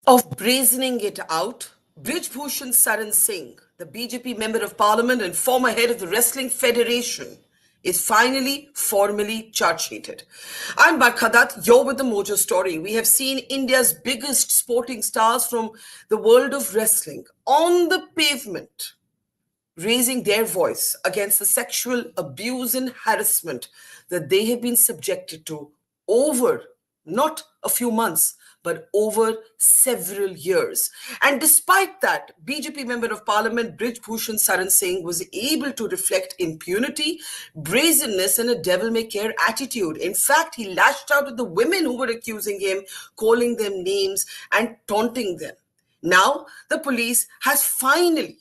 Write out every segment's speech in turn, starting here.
of brazening it out, Brij Bhushan Saran Singh, the BJP Member of Parliament and former head of the Wrestling Federation, is finally formally charge sheeted. I'm Barkha Dutt, you're with the Mojo story. We have seen India's biggest sporting stars from the world of wrestling on the pavement raising their voice against the sexual abuse and harassment that they have been subjected to over not a few months, but over several years. And despite that, BJP Member of Parliament Brij Bhushan Saran Singh was able to reflect impunity, brazenness, and a devil may care attitude. In fact, he lashed out at the women who were accusing him, calling them names and taunting them. Now, the police has finally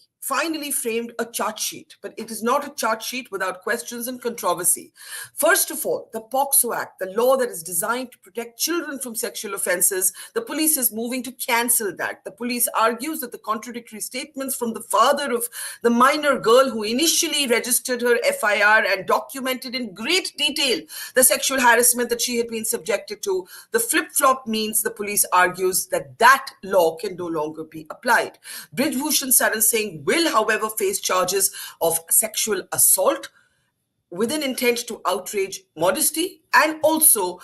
framed a charge sheet, but it is not a charge sheet without questions and controversy. First of all, the POCSO Act, the law that is designed to protect children from sexual offences, the police is moving to cancel that. The police argues that the contradictory statements from the father of the minor girl who initially registered her FIR and documented in great detail the sexual harassment that she had been subjected to, the flip-flop means the police argues that that law can no longer be applied. Brij Bhushan Saran Singh will, however, face charges of sexual assault with an intent to outrage modesty, and also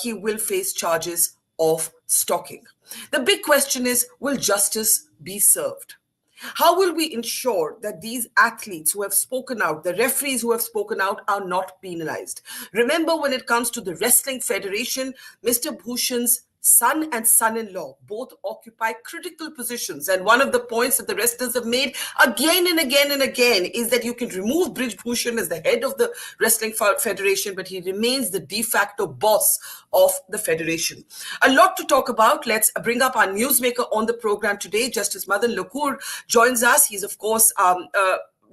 he will face charges of stalking. The big question is, will justice be served? How will we ensure that these athletes who have spoken out, the referees who have spoken out, are not penalized? Remember, when it comes to the Wrestling Federation, Mr. Bhushan's son and son-in-law both occupy critical positions. And one of the points that the wrestlers have made again and again and again is that you can remove Brij Bhushan as the head of the Wrestling Federation, but he remains the de facto boss of the federation. A lot to talk about. Let's bring up our newsmaker on the program today. Justice Madan Lokur joins us. He's, of course,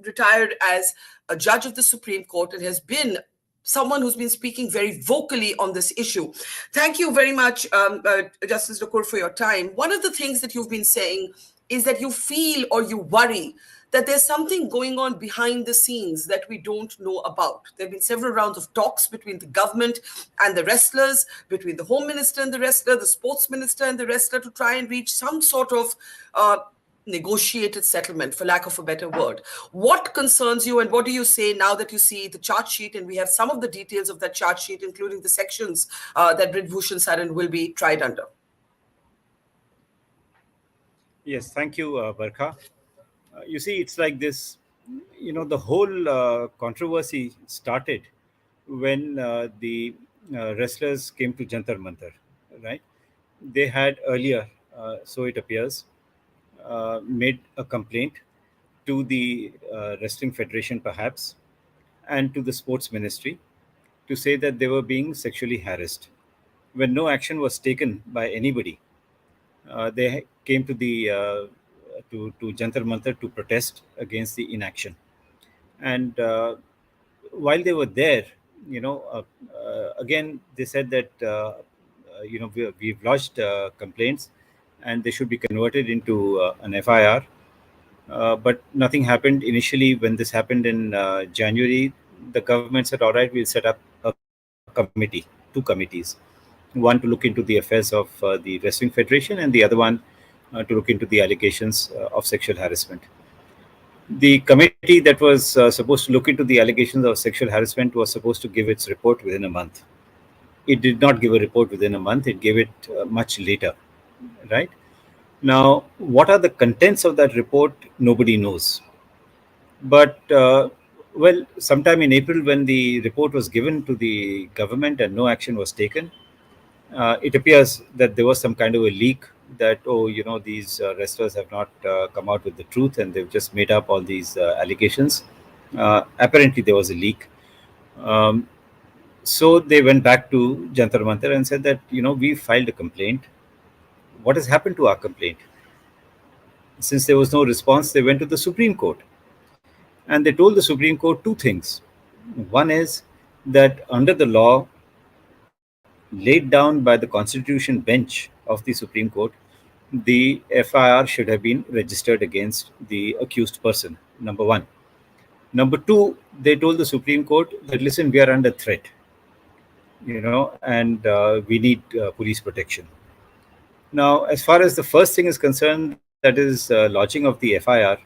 retired as a judge of the Supreme Court and has been someone who's been speaking very vocally on this issue. Thank you very much, Justice Lokur, for your time. One of the things that you've been saying is that you feel or you worry that there's something going on behind the scenes that we don't know about. There have been several rounds of talks between the government and the wrestlers, between the Home Minister and the wrestler, the Sports Minister and the wrestler, to try and reach some sort of negotiated settlement, for lack of a better word. What concerns you, and what do you say now that you see the charge sheet and we have some of the details of that charge sheet, including the sections that Brij Bhushan Saran will be tried under? Yes, thank you, Barkha. You see, it's like this, the whole controversy started when the wrestlers came to Jantar Mantar, right? They had earlier, so it appears, made a complaint to the Wrestling Federation, perhaps, and to the Sports Ministry to say that they were being sexually harassed. When no action was taken by anybody, they came to the to Jantar Mantar to protest against the inaction. And while they were there, again they said that we've lodged complaints and they should be converted into an FIR. But nothing happened initially. When this happened in January, the government said, all right, we'll set up a committee, two committees, one to look into the affairs of the Wrestling Federation and the other one to look into the allegations of sexual harassment. The committee that was supposed to look into the allegations of sexual harassment was supposed to give its report within a month. It did not give a report within a month. It gave it much later, right? Now, what are the contents of that report? Nobody knows. But, sometime in April, when the report was given to the government and no action was taken, it appears that there was some kind of a leak that, these wrestlers have not come out with the truth and they've just made up all these allegations. Apparently, there was a leak. So they went back to Jantar Mantar and said that, we filed a complaint. What has happened to our complaint? Since there was no response, they went to the Supreme Court. And they told the Supreme Court two things. One is that under the law laid down by the Constitution bench of the Supreme Court, the FIR should have been registered against the accused person, number one. Number two, they told the Supreme Court that, listen, we are under threat, and we need police protection. Now, as far as the first thing is concerned, that is lodging of the FIR,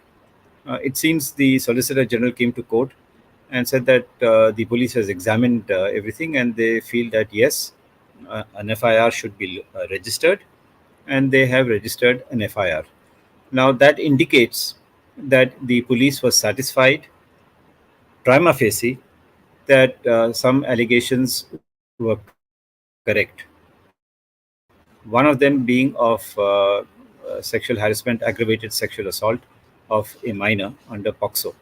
it seems the Solicitor General came to court and said that the police has examined everything and they feel that yes, an FIR should be registered, and they have registered an FIR. Now, that indicates that the police was satisfied prima facie that some allegations were correct. One of them being of sexual harassment, aggravated sexual assault of a minor under POCSO.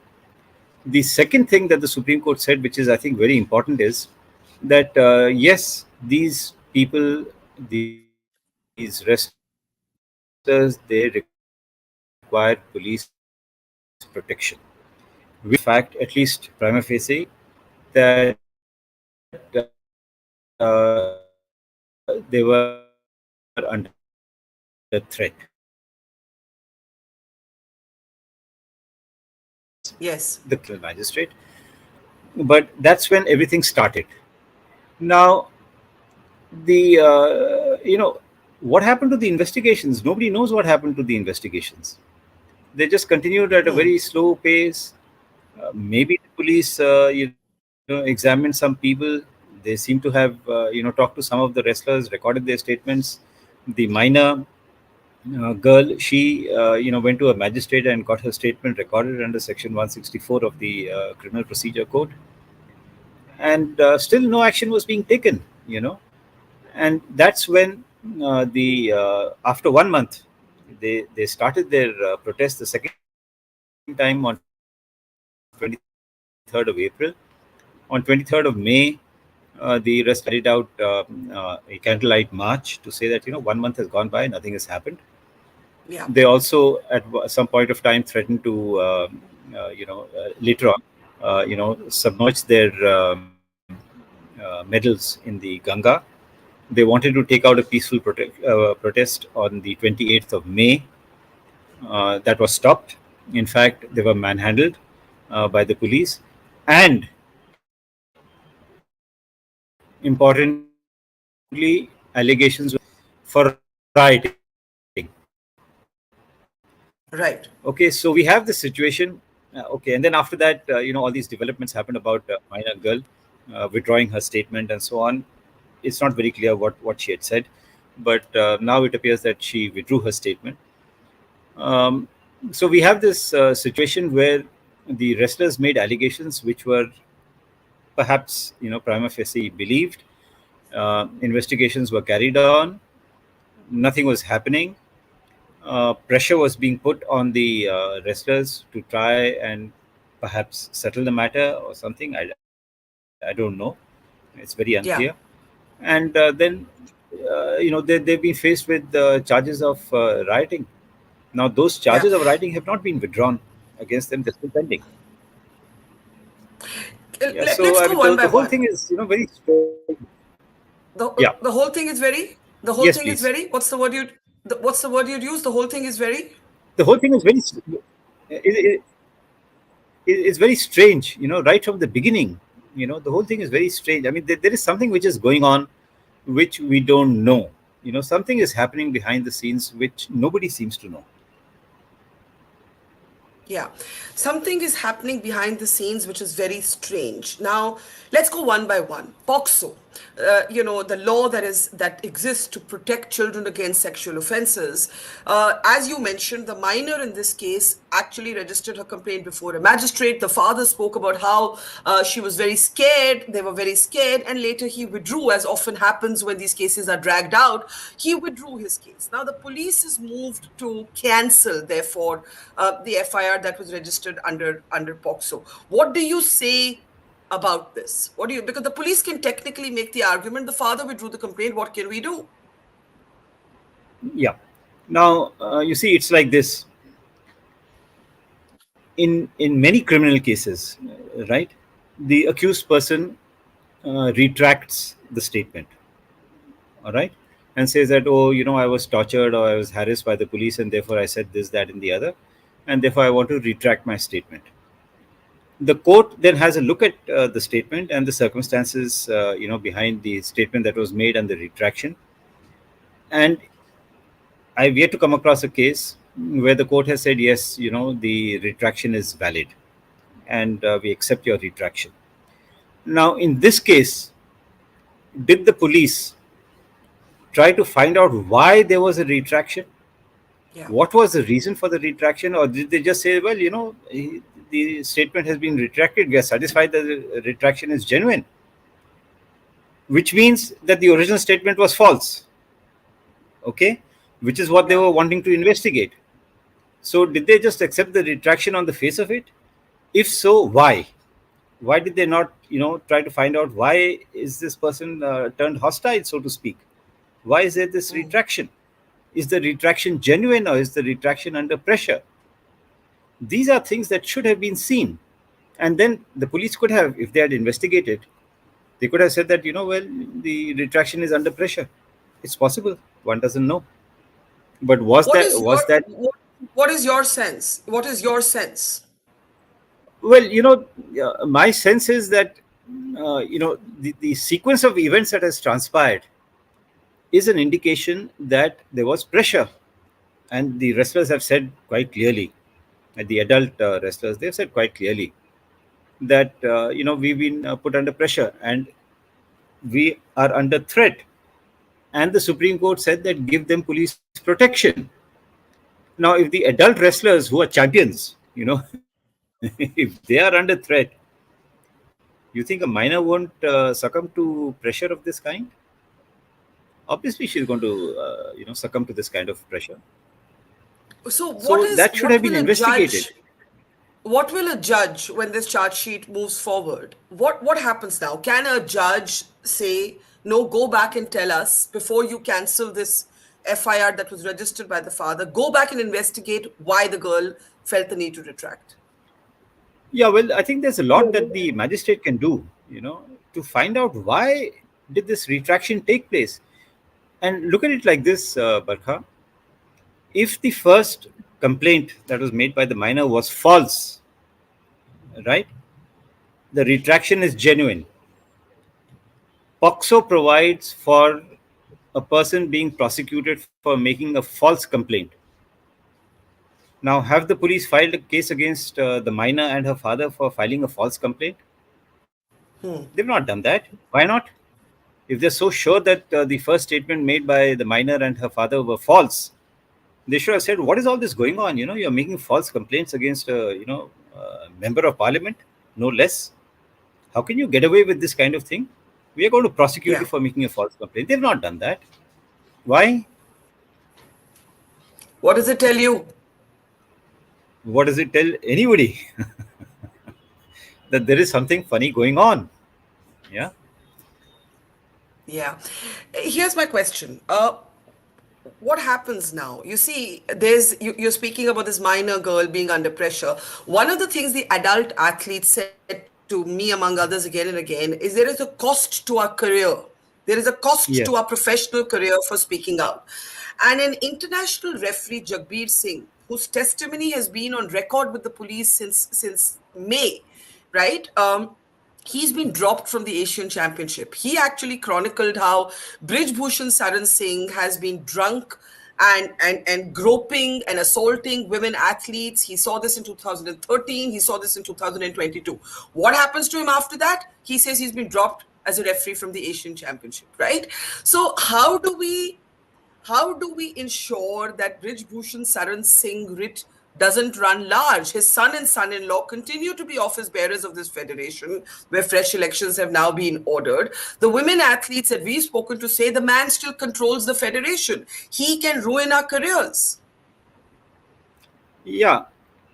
The second thing that the Supreme Court said, which is I think very important, is that yes, these people, these wrestlers, they require police protection, which is a fact, at least prima facie, that they were under threat. Yes. The criminal magistrate, but that's when everything started. Now, the what happened to the investigations? Nobody knows what happened to the investigations. They just continued at a very slow pace. Maybe the police, examined some people. They seem to have, talked to some of the wrestlers, recorded their statements. The minor girl, she, went to a magistrate and got her statement recorded under Section 164 of the Criminal Procedure Code, and still no action was being taken. And that's when the after 1 month, they started their protest the second time on 23rd of April. On 23rd of May, the wrestlers carried out a candlelight march to say that 1 month has gone by, nothing has happened. Yeah. They also at some point of time threatened to later on submerge their medals in the Ganga. They wanted to take out a peaceful protest on the 28th of May. That was stopped. In fact, they were manhandled by the police. And importantly, allegations were for rioting. Right. Okay, so we have this situation. Okay, and then after that, all these developments happened about minor girl withdrawing her statement and so on. It's not very clear what she had said, but now it appears that she withdrew her statement. Um, so we have this situation where the wrestlers made allegations which were perhaps prima facie believed. Investigations were carried on. Nothing was happening. Pressure was being put on the wrestlers to try and perhaps settle the matter or something. I don't know. It's very unclear. Yeah. And then, they've been faced with charges of rioting. Now, those Yeah. charges of rioting have not been withdrawn against them; they're still pending. Yeah. So, Let's I go mean, one the by whole one. thing is, very strange. Yeah. The whole thing is very. The whole Yes, thing is please. very. What's the word you'd use? The whole thing is very. The whole thing is very. It, it's very strange, right from the beginning. The whole thing is very strange. I mean, there is something which is going on which we don't know. Something is happening behind the scenes which nobody seems to know. Yeah, something is happening behind the scenes which is very strange. Now, let's go one by one. POCSO, the law that exists to protect children against sexual offences. As you mentioned, the minor in this case actually registered her complaint before a magistrate. The father spoke about how she was very scared. They were very scared, and later he withdrew, as often happens when these cases are dragged out. He withdrew his case. Now, the police is moved to cancel, therefore, the FIR that was registered under POCSO. What do you say about this? Because the police can technically make the argument the father withdrew the complaint. What can we do? Yeah. Now, you see, it's like this. In many criminal cases, right, the accused person retracts the statement, all right, and says that, oh, I was tortured or I was harassed by the police, and therefore I said this, that, and the other, and therefore I want to retract my statement. The court then has a look at the statement and the circumstances, behind the statement that was made and the retraction, and I've yet to come across a case where the court has said, yes, the retraction is valid and we accept your retraction. Now, in this case, did the police try to find out why there was a retraction? Yeah. What was the reason for the retraction? Or did they just say, well, the statement has been retracted. We are satisfied that the retraction is genuine, which means that the original statement was false. Okay? Which is what they Yeah. were wanting to investigate. So, did they just accept the retraction on the face of it? If so, why? Why did they not, try to find out why is this person turned hostile, so to speak? Why is there this retraction? Is the retraction genuine or is the retraction under pressure? These are things that should have been seen. And then the police could have, if they had investigated, they could have said that, well, the retraction is under pressure. It's possible. One doesn't know. But was What that is your was that what is your sense? What is your sense? well, my sense is that the sequence of events that has transpired is an indication that there was pressure, and the wrestlers have said quite clearly, and the adult wrestlers, they've said quite clearly that we've been put under pressure and we are under threat, and the Supreme Court said that give them police protection. Now, if the adult wrestlers who are champions, if they are under threat, you think a minor won't succumb to pressure of this kind? Obviously, she's going to succumb to this kind of pressure. So So that should have been investigated. what will a judge when this charge sheet moves forward? What happens now? Can a judge say, no, go back and tell us before you cancel this FIR that was registered by the father, go back and investigate why the girl felt the need to retract? Yeah, well, I think there's a lot that the magistrate can do, to find out why did this retraction take place. And look at it like this, Barkha. If the first complaint that was made by the minor was false, right, the retraction is genuine. POCSO provides for a person being prosecuted for making a false complaint. Now, have the police filed a case against the minor and her father for filing a false complaint? They've not done that. Why not? If they're so sure that the first statement made by the minor and her father were false, they should have said, "What is all this going on? You're making false complaints against a member of parliament, no less. How can you get away with this kind of thing? We are going to prosecute Yeah. you for making a false complaint." They've not done that. Why? What does it tell you? What does it tell anybody? That there is something funny going on. Yeah. Yeah. Here's my question. What happens now? You see, you're speaking about this minor girl being under pressure. One of the things the adult athletes said to me, among others, again and again, is there is a cost to our career. There is a cost Yes. to our professional career for speaking out. And an international referee, Jagbir Singh, whose testimony has been on record with the police since May, right? He's been dropped from the Asian Championship. He actually chronicled how Brij Bhushan Saran Singh has been drunk and groping and assaulting women athletes. He saw this in 2013. He saw this in 2022. What happens to him after that? He says he's been dropped as a referee from the Asian Championship, right? So how do we ensure that Brij Bhushan Saran Singh writ doesn't run large? His son and son-in-law continue to be office bearers of this federation, where fresh elections have now been ordered. The women athletes that we've spoken to say the man still controls the federation. He can ruin our careers. Yeah.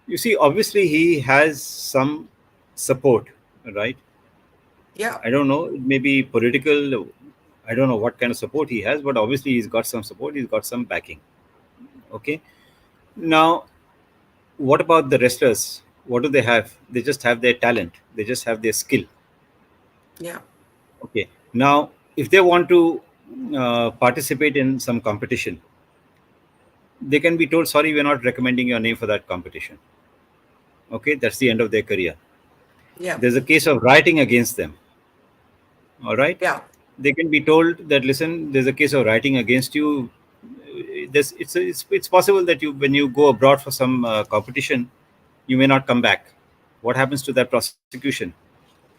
You see, obviously, he has some support, right? Yeah. I don't know, maybe political. I don't know what kind of support he has, but obviously, he's got some support, he's got some backing. Okay. Now, what about the wrestlers? What do they have? They just have their talent, they just have their skill. Yeah. Okay. Now, if they want to participate in some competition, they can be told, sorry, we're not recommending your name for that competition. Okay, that's the end of their career. Yeah. There's a case of rioting against them. All right. Yeah. They can be told that, listen, there's a case of rioting against you. it's possible that when you go abroad for some competition, you may not come back. What happens to that prosecution?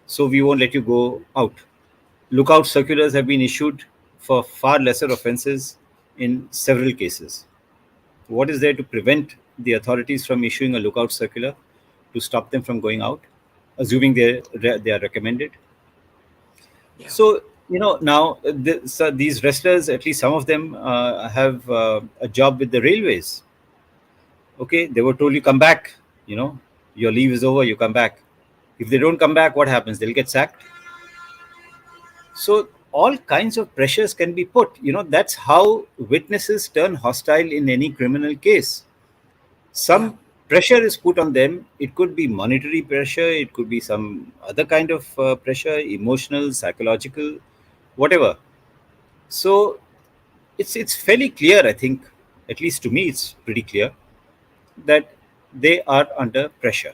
So we won't let you go out. Lookout circulars have been issued for far lesser offences in several cases. What is there to prevent the authorities from issuing a lookout circular to stop them from going out, assuming they are recommended? Yeah. So, now these wrestlers, at least some of them, have a job with the railways. Okay, they were told you come back, your leave is over, you come back. If they don't come back, what happens? They'll get sacked. So all kinds of pressures can be put. That's how witnesses turn hostile in any criminal case. Some pressure is put on them. It could be monetary pressure. It could be some other kind of pressure, emotional, psychological, whatever. So it's fairly clear, I think, at least to me, it's pretty clear that they are under pressure.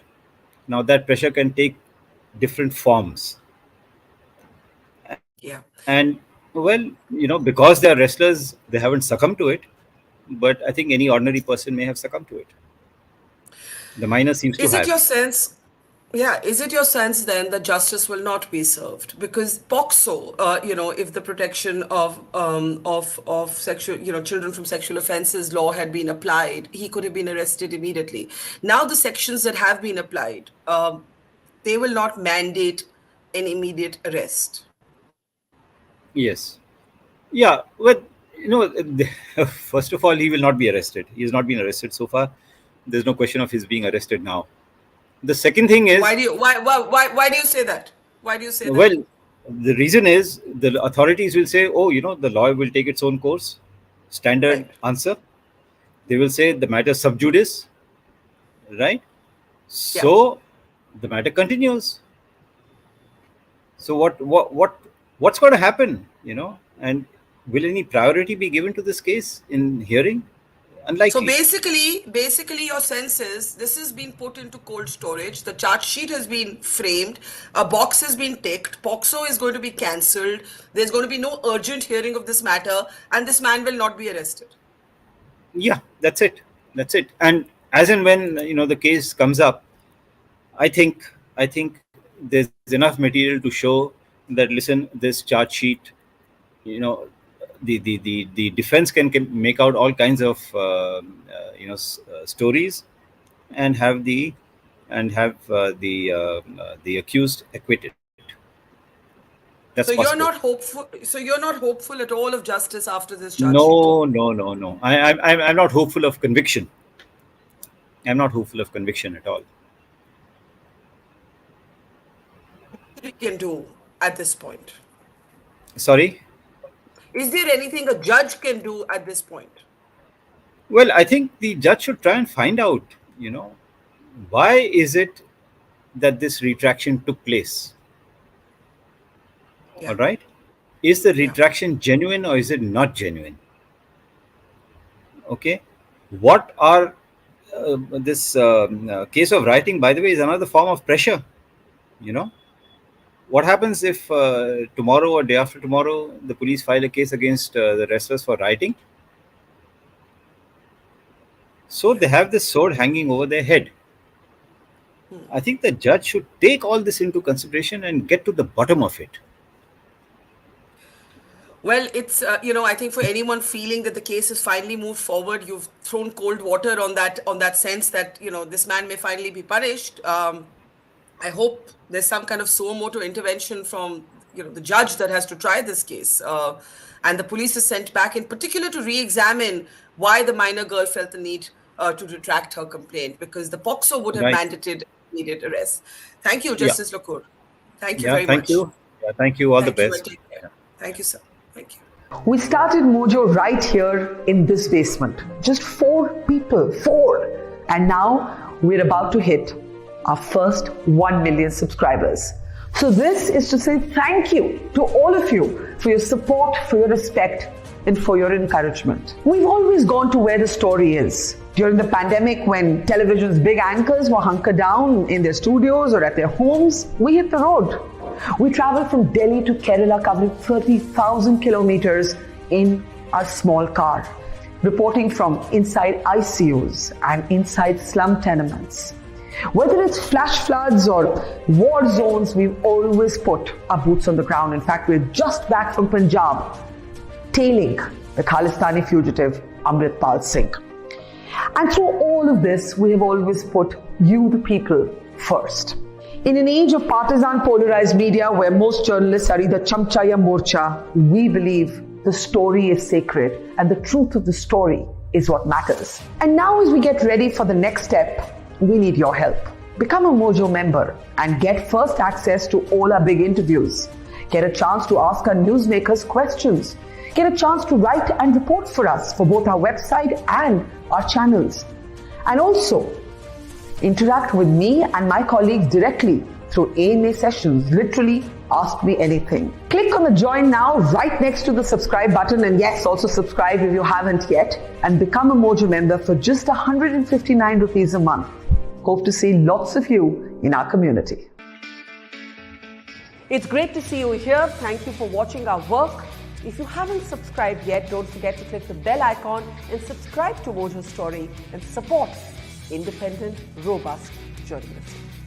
Now that pressure can take different forms. Yeah. And well, because they are wrestlers, they haven't succumbed to it. But I think any ordinary person may have succumbed to it. The minor seems to Is it have. your sense? Yeah, is it your sense then that justice will not be served because POCSO, if the protection of sexual, children from sexual offences law had been applied, he could have been arrested immediately. Now the sections that have been applied, they will not mandate an immediate arrest. Yes. Yeah. Well, first of all, he will not be arrested. He has not been arrested so far. There's no question of his being arrested now. The second thing is, why do you say that? Why do you say that? Well, the reason is the authorities will say, oh, the law will take its own course. Standard answer. They will say the matter sub judice, right? So the matter continues. So what's going to happen? And will any priority be given to this case in hearing? Unlikely. So basically, your sense is this has been put into cold storage. The charge sheet has been framed. A box has been ticked. POCSO is going to be cancelled. There's going to be no urgent hearing of this matter, and this man will not be arrested. Yeah, that's it. And as and when the case comes up, I think there's enough material to show that listen, this charge sheet, the defense can make out all kinds of stories and have the accused acquitted. That's so possible. You're not hopeful at all of justice after this charge sheet? No. I'm not hopeful of conviction. I'm not hopeful of conviction at all. What we can do at this point? Sorry? Is there anything a judge can do at this point? Well, I think the judge should try and find out, why is it that this retraction took place? All right? Is the retraction genuine or is it not genuine? Okay? What are this case of rioting, by the way, is another form of pressure, What happens if tomorrow or day after tomorrow the police file a case against the wrestlers for rioting? So they have this sword hanging over their head. I think the judge should take all this into consideration and get to the bottom of it. Well, it's, I think for anyone feeling that the case has finally moved forward, you've thrown cold water on that sense that, this man may finally be punished. I hope there's some kind of suo motu intervention from, the judge that has to try this case. And the police is sent back in particular to re-examine why the minor girl felt the need to retract her complaint, because the POCSO would have mandated immediate arrest. Thank you, Justice Lokur. Thank you very much. Thank you. Yeah, thank you. All the best. Thank you, sir. Thank you. We started Mojo right here in this basement. Just 4 people. And now we're about to hit our first 1 million subscribers. So this is to say thank you to all of you for your support, for your respect, and for your encouragement. We've always gone to where the story is. During the pandemic, when television's big anchors were hunkered down in their studios or at their homes, we hit the road. We traveled from Delhi to Kerala, covering 30,000 kilometers in a small car. reporting from inside ICUs and inside slum tenements. Whether it's flash floods or war zones, we've always put our boots on the ground. In fact, we're just back from Punjab, tailing the Khalistani fugitive Amritpal Singh. And through all of this, we have always put you, the people, first. In an age of partisan polarized media where most journalists are either chamcha ya morcha, we believe the story is sacred and the truth of the story is what matters. And now as we get ready for the next step, we need your help. Become a Mojo member and get first access to all our big interviews. Get a chance to ask our newsmakers questions. Get a chance to write and report for us for both our website and our channels. And also, interact with me and my colleagues directly through AMA sessions. Literally, ask me anything. Click on the join now right next to the subscribe button, and yes, also subscribe if you haven't yet, and become a Mojo member for just 159 rupees a month. Hope to see lots of you in our community. It's great to see you here. Thank you for watching our work. If you haven't subscribed yet, don't forget to click the bell icon and subscribe to Mojo Story and support independent, robust journalism.